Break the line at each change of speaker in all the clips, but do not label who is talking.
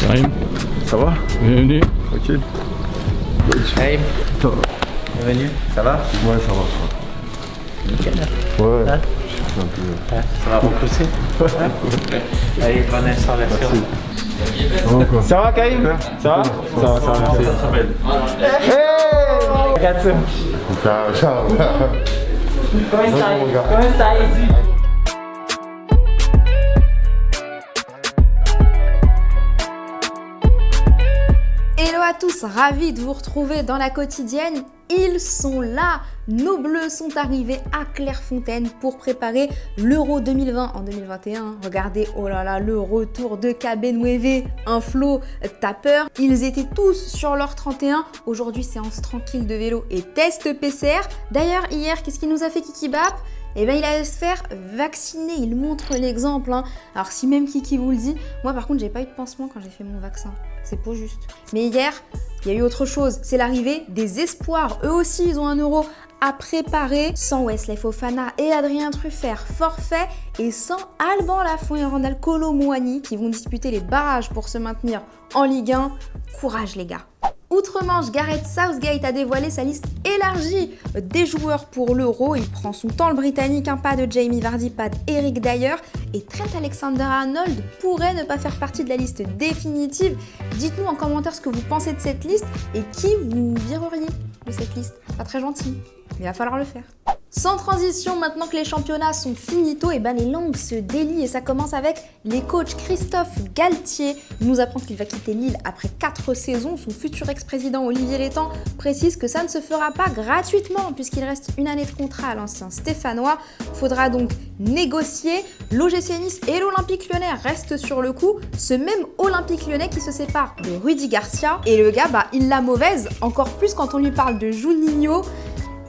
Karim,
ça va?
bienvenue.
Tranquille.
Karim, bienvenue. Ça va?
Ouais, ça va.
Nickel.
Ouais.
Hein?
Je suis un peu...
Ça va repousser? Ouais. Allez, bonne installation.
Merci.
Ça va Karim? Ça va? Ça va, merci. Hey! Ragazzo!
Ciao, ciao.
Come stai? Come stai?
Hello à tous, ravi de vous retrouver dans la quotidienne. Ils sont là, nos bleus sont arrivés à Clairefontaine pour préparer l'Euro 2020 en 2021. Regardez, oh là là, le retour de Cabernet, un flot tapeur. Ils étaient tous sur leur 31. Aujourd'hui, séance tranquille de vélo et test PCR. D'ailleurs, hier, qu'est-ce qu'il nous a fait Kiki Bap ? Eh bien, il allait se faire vacciner, il montre l'exemple. Hein. Alors, si même Kiki vous le dit, moi par contre, j'ai pas eu de pansement quand j'ai fait mon vaccin. C'est pas juste. Mais hier, il y a eu autre chose. C'est l'arrivée des espoirs. Eux aussi, ils ont un Euro à préparer. Sans Wesley Fofana et Adrien Truffert, forfait. Et sans Alban Lafont et Randal Kolo Muani qui vont disputer les barrages pour se maintenir en Ligue 1. Courage les gars. Outre-Manche, Gareth Southgate a dévoilé sa liste élargie des joueurs pour l'Euro. Il prend son temps, le Britannique, pas de Jamie Vardy, pas d'Eric Dyer. Et Trent Alexander-Arnold pourrait ne pas faire partie de la liste définitive. Dites-nous en commentaire ce que vous pensez de cette liste et qui vous vireriez de cette liste. Pas très gentil, mais il va falloir le faire. Sans transition, maintenant que les championnats sont finito, et les langues se délient et ça commence avec les coachs. Christophe Galtier nous apprend qu'il va quitter Lille après 4 saisons. Son futur ex-président Olivier Létang précise que ça ne se fera pas gratuitement puisqu'il reste une année de contrat à l'ancien Stéphanois. Faudra donc négocier. L'OGC Nice et l'Olympique Lyonnais restent sur le coup. Ce même Olympique Lyonnais qui se sépare de Rudy Garcia. Et le gars, il l'a mauvaise, encore plus quand on lui parle de Juninho,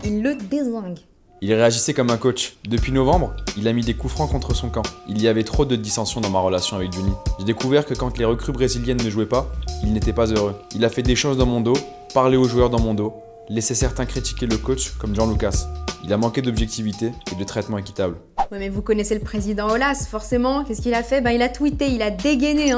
il le dézingue.
Il réagissait comme un coach. Depuis novembre, il a mis des coups francs contre son camp. Il y avait trop de dissensions dans ma relation avec Juni. J'ai découvert que quand les recrues brésiliennes ne jouaient pas, il n'était pas heureux. Il a fait des choses dans mon dos, parlé aux joueurs dans mon dos, laissé certains critiquer le coach comme Jean Lucas. Il a manqué d'objectivité et de traitement équitable.
Ouais, mais vous connaissez le président Aulas, forcément. Qu'est-ce qu'il a fait ? Il a tweeté, il a dégainé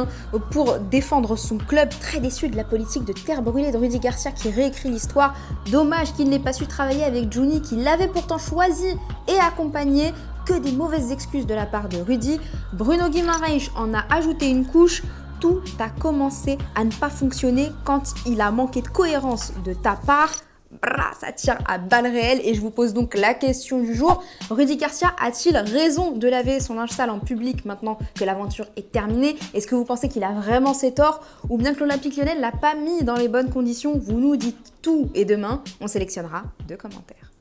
pour défendre son club. Très déçu de la politique de terre brûlée de Rudy Garcia qui réécrit l'histoire. Dommage qu'il n'ait pas su travailler avec Juni, qui l'avait pourtant choisi et accompagné. Que des mauvaises excuses de la part de Rudy. Bruno Guimaraes en a ajouté une couche. Tout a commencé à ne pas fonctionner quand il a manqué de cohérence de ta part. Ça tire à balles réelles et je vous pose donc la question du jour. Rudy Garcia a-t-il raison de laver son linge sale en public maintenant que l'aventure est terminée ? Est-ce que vous pensez qu'il a vraiment ses torts ou bien que l'Olympique Lyonnais ne l'a pas mis dans les bonnes conditions ? Vous nous dites tout et demain, on sélectionnera 2 commentaires.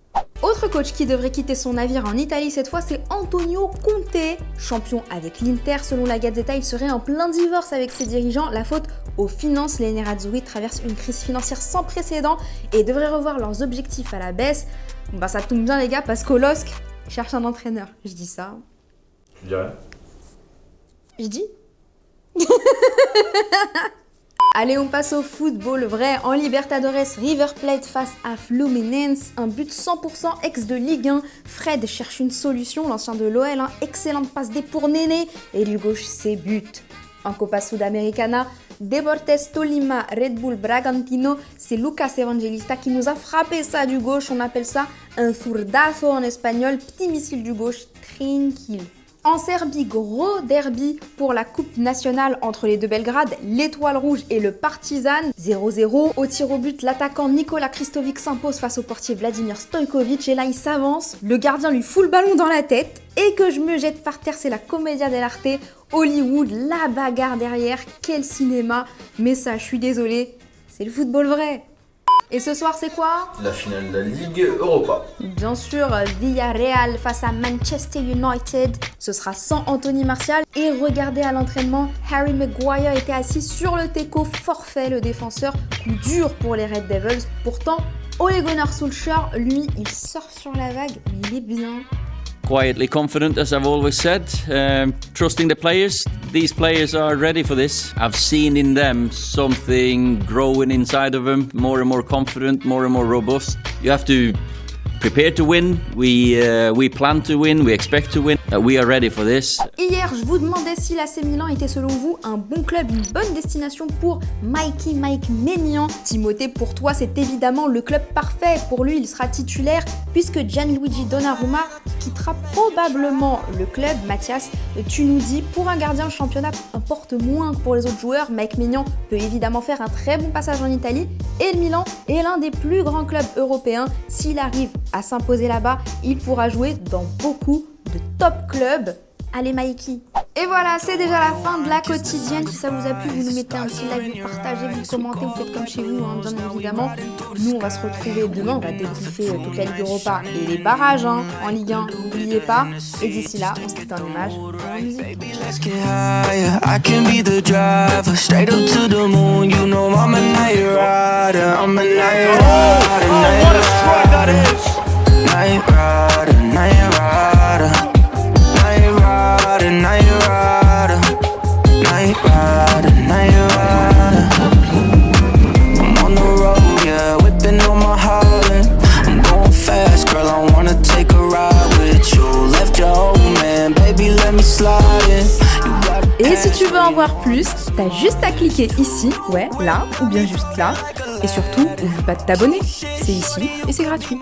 Autre coach qui devrait quitter son navire en Italie cette fois, c'est Antonio Conte. Champion avec l'Inter, selon la Gazzetta, il serait en plein divorce avec ses dirigeants. La faute aux finances, les Nerazzurri traversent une crise financière sans précédent et devraient revoir leurs objectifs à la baisse. Ça tombe bien les gars parce qu'au LOSC cherche un entraîneur. Je dis ça.
Je dirais.
Je dis Allez, on passe au football vrai. En Libertadores, River Plate face à Fluminense. Un but 100% ex de Ligue 1. Fred cherche une solution, l'ancien de l'OL. Excellente passe D pour Néné. Et du gauche, c'est but. En Copa Sudamericana, Deportes Tolima, Red Bull Bragantino. C'est Lucas Evangelista qui nous a frappé ça du gauche. On appelle ça un zurdazo en espagnol. Petit missile du gauche, tranquille. En Serbie, gros derby pour la Coupe nationale entre les deux Belgrade, l'Étoile Rouge et le Partizan. 0-0. Au tir au but, l'attaquant Nikola Kristovic s'impose face au portier Vladimir Stojkovic. Et là, il s'avance. Le gardien lui fout le ballon dans la tête. Et que je me jette par terre, c'est la Commedia dell'arte. Hollywood, la bagarre derrière. Quel cinéma. Mais ça, je suis désolée, c'est le football vrai. Et ce soir, c'est quoi ?
La finale de la Ligue Europa.
Bien sûr, Villarreal face à Manchester United. Ce sera sans Anthony Martial. Et regardez à l'entraînement, Harry Maguire était assis sur le teco, forfait le défenseur. Coup dur pour les Red Devils. Pourtant, Ole Gunnar Solskjaer, lui, il surfe sur la vague, mais il est bien.
Quietly confident, as I've always said, trusting the players. These players are ready for this. I've seen in them something growing inside of them, more and more confident, more and more robust. You have to prepare to win. We plan to win. We expect to win. We are ready for this.
Hier, hier, je vous demandais si l'AC Milan était selon vous un bon club, une bonne destination pour Mike Maignan. Timothée, pour toi, c'est évidemment le club parfait. Pour lui, il sera titulaire puisque Gianluigi Donnarumma quittera probablement le club. Mathias, tu nous dis, pour un gardien, le championnat importe moins que pour les autres joueurs. Mike Maignan peut évidemment faire un très bon passage en Italie et le Milan est l'un des plus grands clubs européens. S'il arrive à s'imposer là-bas, il pourra jouer dans beaucoup de top clubs. Allez Mikey. Et voilà, c'est déjà la fin de la quotidienne. Si ça vous a plu, vous nous mettez un petit like, vous partagez, vous commentez, vous faites comme chez vous, hein, bien évidemment. Nous, on va se retrouver demain, on va débriefer toute la Ligue Europa et les barrages en Ligue 1, n'oubliez pas. Et d'ici là, on se quitte en image et en musique. Et si tu veux en voir plus, t'as juste à cliquer ici, ouais, là, ou bien juste là. Et surtout, n'oublie pas de t'abonner. C'est ici et c'est gratuit.